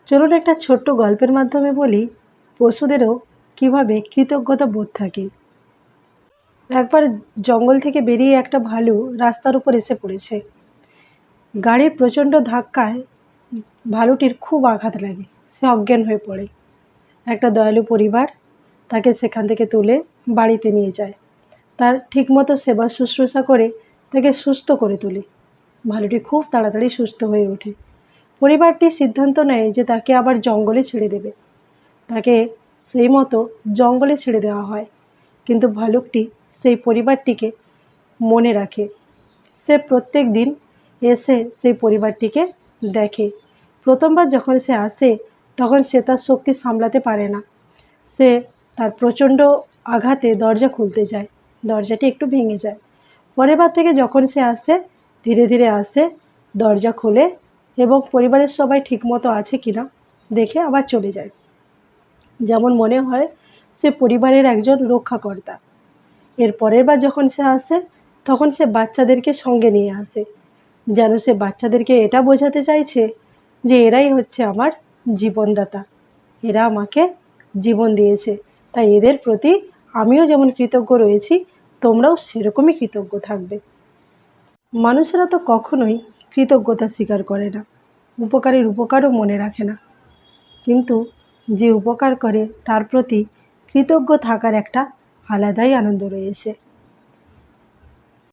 চলুন একটা ছোট্ট গল্পের মাধ্যমে বলি পশুদেরও কিভাবে কৃতজ্ঞতা বোধ থাকে। একবার জঙ্গল থেকে বেরিয়ে একটা ভালু রাস্তার উপর এসে পড়েছে। গাড়ির প্রচণ্ড ধাক্কায় ভালুটির খুব আঘাত লাগে, সে অজ্ঞান হয়ে পড়ে। একটা দয়ালু পরিবার তাকে সেখান থেকে তুলে বাড়িতে নিয়ে যায়, তার ঠিকমতো সেবা শুশ্রূষা করে তাকে সুস্থ করে তোলে। ভালুটি খুব তাড়াতাড়ি সুস্থ হয়ে ওঠে। পরিবারটি সিদ্ধান্ত নেয় যে তাকে আবার জঙ্গলে ছেড়ে দেবে। তাকে সেই মতো জঙ্গলে ছেড়ে দেওয়া হয়, কিন্তু ভালুকটি সেই পরিবারটিকে মনে রাখে। সে প্রত্যেক দিন এসে সেই পরিবারটিকে দেখে। প্রথমবার যখন সে আসে তখন সে তার শক্তি সামলাতে পারে না। সে তার প্রচণ্ড আঘাতে দরজা খুলতে যায়, দরজাটি একটু ভেঙে যায়। পরের বার থেকে যখন সে আসে, ধীরে ধীরে আসে, দরজা খোলে এবং পরিবারের সবাই ঠিকমতো আছে কিনা দেখে আবার চলে যায়। যেমন মনে হয় সে পরিবারের একজন রক্ষাকর্তা। এর পরের বার যখন সে আসে তখন সে বাচ্চাদেরকে সঙ্গে নিয়ে আসে, যেন সে বাচ্চাদেরকে এটা বোঝাতে চাইছে যে এরাই হচ্ছে আমার জীবনদাতা, এরা আমাকে জীবন দিয়েছে, তাই এদের প্রতি আমিও যেমন কৃতজ্ঞ রয়েছি তোমরাও সেরকমই কৃতজ্ঞ থাকবে। মানুষেরা তো কখনোই কৃতজ্ঞতা স্বীকার করে না, উপকারের উপকারও মনে রাখে না, কিন্তু যে উপকার করে তার প্রতি কৃতজ্ঞ থাকার একটা আলাদাই আনন্দ রয়েছে।